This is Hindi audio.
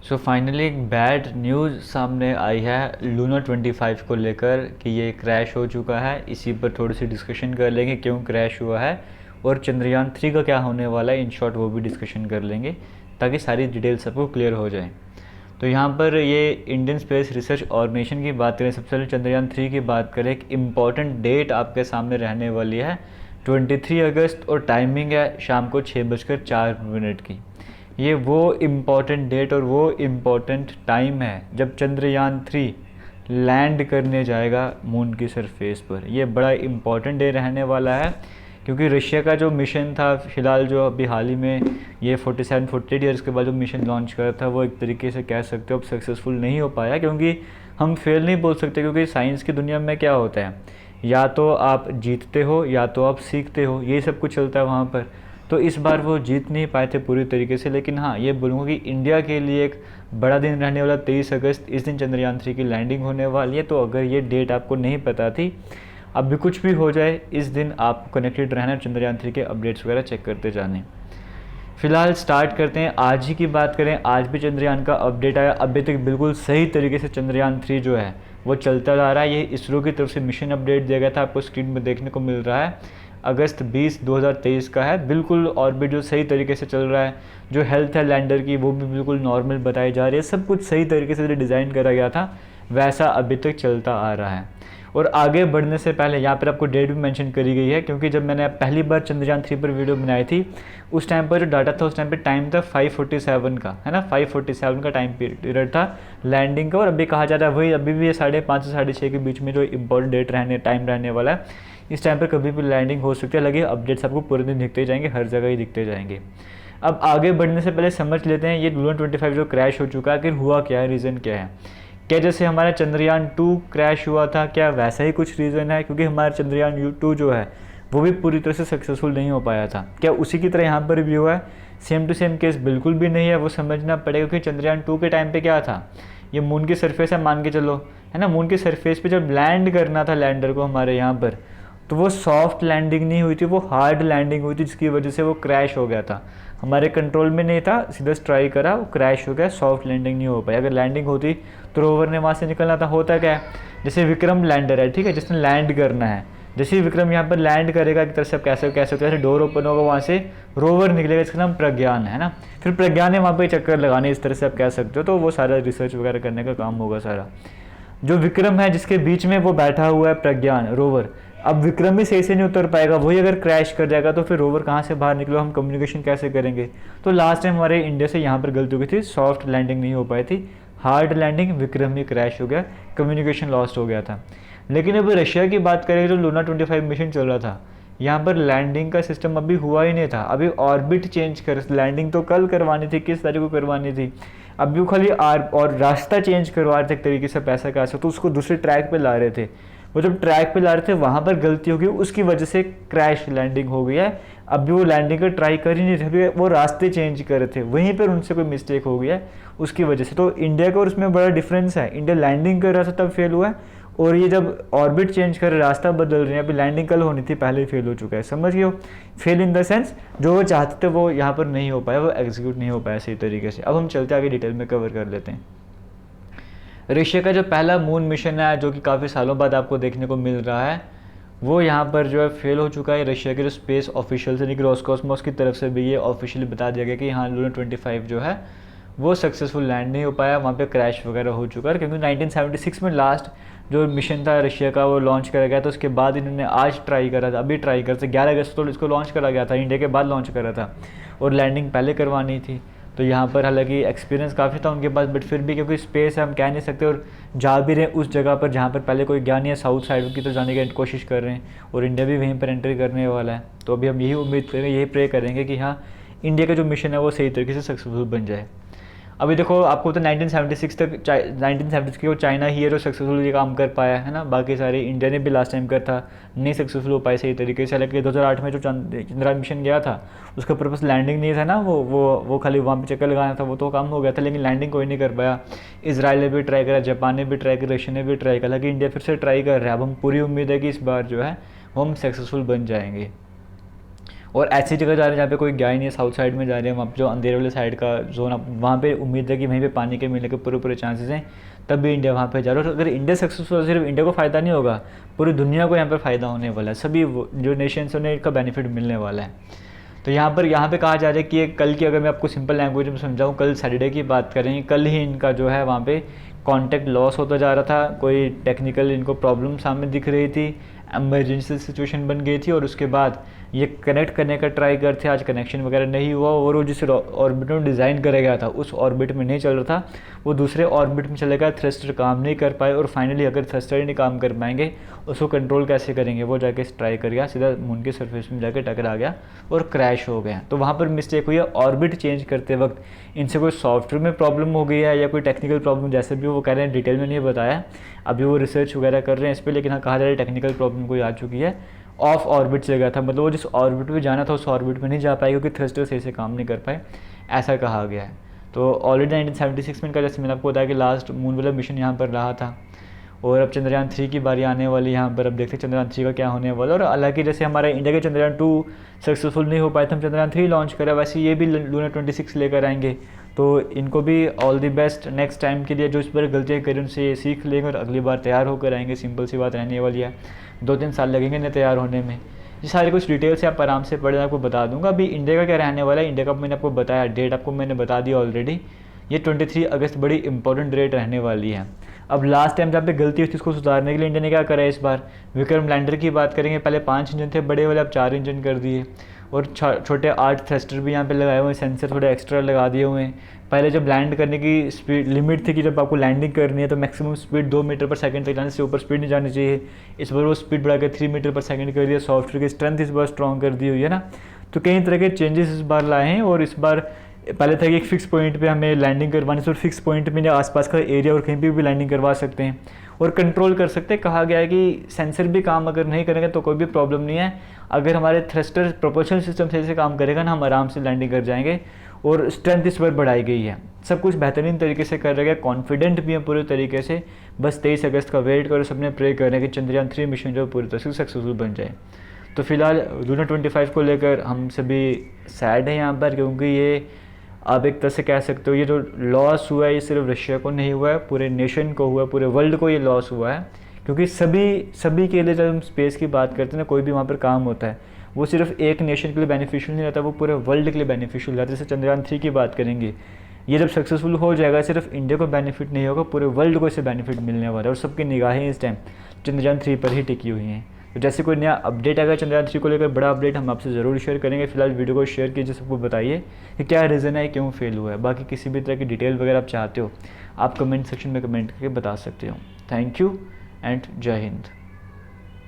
सो फाइनली एक बैड न्यूज़ सामने आई है लूना 25 को लेकर कि ये क्रैश हो चुका है। इसी पर थोड़ी सी डिस्कशन कर लेंगे क्यों क्रैश हुआ है और चंद्रयान 3 का क्या होने वाला है, इन शॉर्ट वो भी डिस्कशन कर लेंगे ताकि सारी डिटेल्स सबको क्लियर हो जाए। तो यहाँ पर ये इंडियन स्पेस रिसर्च ऑर्गेनाइजेशन की बात करें, सबसे पहले चंद्रयान 3 की बात करें, एक इम्पॉर्टेंट डेट आपके सामने रहने वाली है 23 अगस्त और टाइमिंग है शाम को 6:04 की। ये वो इम्पॉर्टेंट डेट और वो इम्पॉर्टेंट टाइम है जब चंद्रयान 3 लैंड करने जाएगा मून की सरफेस पर। ये बड़ा इम्पॉर्टेंट डे रहने वाला है क्योंकि रशिया का जो मिशन था फिलहाल जो अभी हाल ही में ये 47-48 ईयर्स के बाद जो मिशन लॉन्च करा था वो एक तरीके से कह सकते हो अब सक्सेसफुल नहीं हो पाया, क्योंकि हम फेल नहीं बोल सकते क्योंकि साइंस की दुनिया में क्या होता है, या तो आप जीतते हो या तो आप सीखते हो, ये सब कुछ चलता है वहाँ पर। तो इस बार वो जीत नहीं पाए थे पूरी तरीके से, लेकिन हाँ ये बोलूँगा कि इंडिया के लिए एक बड़ा दिन रहने वाला 23 अगस्त, इस दिन चंद्रयान 3 की लैंडिंग होने वाली है। तो अगर ये डेट आपको नहीं पता थी, अब भी कुछ भी हो जाए इस दिन आपको कनेक्टेड रहना, चंद्रयान 3 के अपडेट्स वगैरह चेक करते जाने। फिलहाल स्टार्ट करते हैं, आज ही की बात करें, आज भी चंद्रयान का अपडेट आया। अभी तक बिल्कुल सही तरीके से चंद्रयान 3 जो है वो चलता जा रहा है। ये इसरो की तरफ से मिशन अपडेट दिया गया था, आपको स्क्रीन में देखने को मिल रहा है, अगस्त 20, 2023 का है। बिल्कुल ऑर्बिट जो सही तरीके से चल रहा है, जो हेल्थ है लैंडर की वो भी बिल्कुल नॉर्मल बताई जा रही है, सब कुछ सही तरीके से डिज़ाइन करा गया था वैसा अभी तक चलता आ रहा है। और आगे बढ़ने से पहले यहाँ पर आपको डेट भी मेंशन करी गई है, क्योंकि जब मैंने पहली बार चंद्रयान 3 पर वीडियो बनाई थी उस टाइम पर जो डाटा था, उस टाइम पर टाइम था 5:47 का, है ना, 5:47 का टाइम पीरियड था लैंडिंग का। और अभी कहा जा रहा है वही अभी भी 5:30 से 6:30 के बीच में जो इंपॉर्टेंट डेट टाइम रहने वाला है, इस टाइम पर कभी भी लैंडिंग हो सकती है। लगे अपडेट्स आपको पूरे दिन दिखते जाएंगे, हर जगह ही दिखते जाएंगे। अब आगे बढ़ने से पहले समझ लेते हैं ये लूना 25 जो क्रैश हो चुका है, आखिर हुआ क्या है, रीज़न क्या है। क्या जैसे हमारा चंद्रयान 2 क्रैश हुआ था, क्या वैसा ही कुछ रीज़न है, क्योंकि हमारा चंद्रयान 2 जो है वो भी पूरी तरह से सक्सेसफुल नहीं हो पाया था। क्या उसी की तरह यहाँ पर भी हुआ है? सेम टू सेम केस बिल्कुल भी नहीं है, वो समझना पड़ेगा। क्योंकि चंद्रयान 2 के टाइम पे क्या था, ये मून की सरफेस है मान के चलो, है ना, मून की सरफेस पे जब लैंड करना था लैंडर को हमारे यहाँ पर, तो वो सॉफ्ट लैंडिंग नहीं हुई थी, वो हार्ड लैंडिंग हुई थी, जिसकी वजह से वो क्रैश हो गया था। हमारे कंट्रोल में नहीं था, सीधा ट्राई करा, वो क्रैश हो गया, सॉफ्ट लैंडिंग नहीं हो पाई। अगर लैंडिंग होती तो रोवर ने वहाँ से निकलना था। होता क्या है, जैसे विक्रम लैंडर है, ठीक है, जिसने लैंड करना है, जैसे ही विक्रम यहाँ पर लैंड करेगा एक तरह से, कैसे डोर ओपन होगा, वहाँ से रोवर निकलेगा, इसका नाम प्रज्ञान है ना। फिर प्रज्ञान ने वहाँ पर चक्कर लगाने, इस तरह से आप कह सकते हो। तो वो सारा रिसर्च वगैरह करने का काम होगा सारा। जो विक्रम है जिसके बीच में वो बैठा हुआ है प्रज्ञान रोवर, अब विक्रम भी सही से नहीं उतर पाएगा, वही अगर क्रैश कर जाएगा तो फिर रोवर कहाँ से बाहर निकलो, हम कम्युनिकेशन कैसे करेंगे। तो लास्ट टाइम हमारे इंडिया से यहाँ पर गलती हो गई थी, सॉफ्ट लैंडिंग नहीं हो पाई थी, हार्ड लैंडिंग, विक्रम ही क्रैश हो गया, कम्युनिकेशन लॉस्ट हो गया था। लेकिन अभी रशिया की बात करें, जो लूना 25 मिशन चल रहा था, यहाँ पर लैंडिंग का सिस्टम अभी हुआ ही नहीं था। अभी ऑर्बिट चेंज कर, लैंडिंग तो कल करवानी थी, किस तारीख को करवानी थी, अभी वो खाली और रास्ता चेंज करवा रहे थे एक तरीके से, पैसा का तो उसको दूसरे ट्रैक पे ला रहे थे। वो जब ट्रैक पे ला रहे थे वहाँ पर गलती हो गई, उसकी वजह से क्रैश लैंडिंग हो गई है। अभी वो लैंडिंग का ट्राई कर ही नहीं थे, अभी वो रास्ते चेंज कर रहे थे, वहीं पर उनसे कोई मिस्टेक हो गई है उसकी वजह से। तो इंडिया का और उसमें बड़ा डिफरेंस है, इंडिया लैंडिंग कर रहा था तब फेल हुआ है, और ये जब ऑर्बिट चेंज कर रास्ता बदल रहे हैं, अभी लैंडिंग कल होनी थी, पहले ही फेल हो चुका है। समझ गए हो, फेल इन द सेंस जो वो चाहते थे वो यहाँ पर नहीं हो पाया, वो एग्जीक्यूट नहीं हो पाया सही तरीके से। अब हम चलते आगे डिटेल में कवर कर लेते हैं। रशिया का जो पहला मून मिशन है, जो कि काफ़ी सालों बाद आपको देखने को मिल रहा है, वो यहाँ पर जो है फेल हो चुका है। रशिया के जो स्पेस ऑफिशियल से, रोस्कोसमोस की तरफ से भी ये ऑफिशियली बता दिया गया कि हाँ लूना 25 जो है वो सक्सेसफुल लैंड नहीं हो पाया, वहाँ पे क्रैश वगैरह हो चुका है। क्योंकि 1976 में लास्ट जो मिशन था रशिया का वो लॉन्च करा गया था, उसके बाद इन्होंने आज ट्राई करा था, अभी ट्राई करते 11 अगस्त को इसको लॉन्च करा गया था, इंडिया के बाद लॉन्च करा था, और लैंडिंग पहले करवानी थी। तो यहाँ पर हालांकि एक्सपीरियंस काफ़ी था उनके पास, बट फिर भी क्योंकि स्पेस है हम कह नहीं सकते, और जा भी रहे उस जगह पर जहाँ पर पहले कोई गया नहीं है, साउथ साइड की तो जाने की कोशिश कर रहे हैं, और इंडिया भी वहीं पर एंट्री करने वाला है। तो अभी हम यही उम्मीद करेंगे, यही प्रे करेंगे कि हाँ इंडिया का जो मिशन है वो सही तरीके से सक्सेसफुल बन जाए। अभी देखो आपको तो 1976 तक 1976 को चाइना ही है जो सक्सेसफुल ये काम कर पाया है ना, बाकी सारे इंडिया ने भी लास्ट टाइम कर था, नहीं सक्सेसफुल हो पाए सही तरीके से। हालांकि 2008 में जो चंद्रयान मिशन गया था उसका पर्पस लैंडिंग नहीं था ना, वो खाली वहाँ पे चक्कर लगाना था, वो तो काम हो गया था, लेकिन लैंडिंग कोई नहीं कर पाया। इसराइल ने भी ट्राई करा, जापान ने भी ट्राई करा, रशिया ने भी ट्राई करा, हालांकि इंडिया फिर से ट्राई कर रहा है। अब हम पूरी उम्मीद है कि इस बार जो है वो हम सक्सेसफुल बन जाएंगे। और ऐसी जगह जा रहे हैं जहाँ पे कोई गया ही नहीं है, साउथ साइड में जा रहे हैं, वहाँ पे जो अंधेरे वाले साइड का जोन, वहाँ पे उम्मीद है कि वहीं पे पानी के मिलने के पूरे पूरे चांसेस हैं, तब भी इंडिया वहाँ पे जा रहा है। और अगर इंडिया सक्सेसफुल, सिर्फ इंडिया को फ़ायदा नहीं होगा, पूरी दुनिया को यहाँ पर फ़ायदा होने वाला है, सभी जो नेशंस उन्हें इसका बेनिफिट मिलने वाला है। तो यहाँ पे कहा जा रहा है कि कल की, अगर मैं आपको सिंपल लैंग्वेज में समझाऊँ, कल सैटरडे की बात करें, कल ही इनका जो है वहाँ पे कांटेक्ट लॉस होता जा रहा था, कोई टेक्निकल इनको प्रॉब्लम सामने दिख रही थी, एमरजेंसी सिचुएशन बन गई थी, और उसके बाद ये कनेक्ट करने का ट्राई करते, आज कनेक्शन वगैरह नहीं हुआ, और वो जिस ऑर्बिट में डिज़ाइन करा गया था उस ऑर्बिट में नहीं चल रहा था, वो दूसरे ऑर्बिट में चले गया, थ्रस्टर काम नहीं कर पाए, और फाइनली अगर थ्रस्टर ही नहीं काम कर पाएंगे उसको कंट्रोल कैसे करेंगे, वो जाके ट्राई कर गया, सीधा मून की सरफेस में जाके टकरा गया और क्रैश हो गया। तो वहाँ पर मिस्टेक हुई है, ऑर्बिट चेंज करते वक्त इनसे कोई सॉफ्टवेयर में प्रॉब्लम हो गई है या कोई टेक्निकल प्रॉब्लम, जैसे भी वो कह रहे हैं, डिटेल में नहीं बताया, अभी वो रिसर्च वगैरह कर रहे हैं इस पर, लेकिन हाँ कहा जा रहा है टेक्निकल प्रॉब्लम कोई आ चुकी है, ऑफ ऑर्बिट चले गया था, मतलब वो जिस ऑर्बिट में जाना था उस ऑर्बिट में नहीं जा पाए क्योंकि थ्रस्टर सही से काम नहीं कर पाए, ऐसा कहा गया है। तो ऑलरेडी 1976 में इनका, जैसे मैंने आपको बताया कि लास्ट मून वाला मिशन यहाँ पर रहा था, और अब चंद्रयान 3 की बारी आने वाली यहाँ पर, अब देखते हैं चंद्रयान 3 का क्या होने वाला है। और हालांकि जैसे हमारे इंडिया के चंद्रयान 2 सक्सेसफुल नहीं हो पाए थे, हम चंद्रयान 3 लॉन्च करें, वैसे ये भी लूना 26 लेकर आएंगे, तो इनको भी all the best next time के लिए। जो इस पर गलतियाँ करें उनसे सीख लेंगे और अगली बार तैयार होकर आएंगे, सिंपल सी बात रहने वाली है, 2-3 साल लगेंगे इन्हें तैयार होने में। ये सारी कुछ डिटेल से आप आराम से पढ़े, आपको बता दूंगा। अभी इंडिया का क्या रहने वाला है, इंडिया का मैंने आपको बताया, डेट आपको मैंने बता दिया ऑलरेडी, ये 23 अगस्त बड़ी इंपॉर्टेंट डेट रहने वाली है। अब लास्ट टाइम जहाँ पे गलती हुई थी उसको सुधारने के लिए इंडिया ने क्या करा है इस बार, विक्रम लैंडर की बात करेंगे, पहले 5 इंजन थे बड़े वाले, अब 4 इंजन कर दिए, और छोटे 8 थ्रस्टर भी यहाँ पे लगाए हुए हैं, सेंसर थोड़े एक्स्ट्रा लगा दिए हुए हैं। पहले जब लैंड करने की स्पीड लिमिट थी कि जब आपको लैंडिंग करनी है तो मैक्सिमम स्पीड 2 मीटर पर सेकंड तक जाने से ऊपर स्पीड नहीं जानी चाहिए, इस बार वो स्पीड बढ़ा के 3 मीटर पर सेकंड कर दिया, सॉफ्टवेयर की स्ट्रेंथ इस बार स्ट्रॉन्ग कर दी हुई है ना। तो कई तरह के चेंजेस इस बार लाए हैं, और इस बार पहले था कि एक फिक्स पॉइंट पे हमें लैंडिंग करवानी, तो फिक्स पॉइंट में आसपास का एरिया और कहीं भी लैंडिंग करवा सकते हैं और कंट्रोल कर सकते हैं। कहा गया है कि सेंसर भी काम अगर नहीं करेंगे तो कोई भी प्रॉब्लम नहीं है, अगर हमारे थ्रस्टर प्रोपल्शन सिस्टम सही से काम करेगा ना, हम आराम से लैंडिंग कर जाएंगे, और स्ट्रेंथ इस पर बढ़ाई गई है, सब कुछ बेहतरीन तरीके से कर रहा है, कॉन्फिडेंट भी है पूरे तरीके से। बस 23 अगस्त का वेट करो, सबने प्रे कर रहे हैं कि चंद्रयान 3 मिशन जो पूरी तरह से सक्सेसफुल बन जाए। तो फिलहाल लूना 25 को लेकर हम सभी सैड हैं यहाँ पर, क्योंकि ये आप एक तरह से कह सकते हो ये जो लॉस हुआ है ये सिर्फ रशिया को नहीं हुआ है, पूरे नेशन को हुआ है, पूरे वर्ल्ड को ये लॉस हुआ है। क्योंकि सभी के लिए जब हम स्पेस की बात करते हैं ना, कोई भी वहाँ पर काम होता है वो सिर्फ एक नेशन के लिए बेनिफिशियल नहीं रहता, वो पूरे वर्ल्ड के लिए बेनिफिशियल रहता है। जैसे चंद्रयान 3 की बात करेंगे, ये जब सक्सेसफुल हो जाएगा सिर्फ इंडिया को बेनिफिट नहीं होगा, पूरे वर्ल्ड को इससे बेनिफिट मिलने वाला है, और सबकी निगाहें इस टाइम चंद्रयान 3 पर ही टिकी हुई हैं। तो जैसे कोई नया अपडेट आएगा चंद्रयान 3 को लेकर, बड़ा अपडेट, हम आपसे ज़रूर शेयर करेंगे। फिलहाल वीडियो को शेयर कीजिए, सबको बताइए कि क्या रीज़न है, क्यों फेल हुआ है। बाकी किसी भी तरह की डिटेल वगैरह आप चाहते हो आप कमेंट सेक्शन में कमेंट करके बता सकते हो। थैंक यू एंड जय हिंद।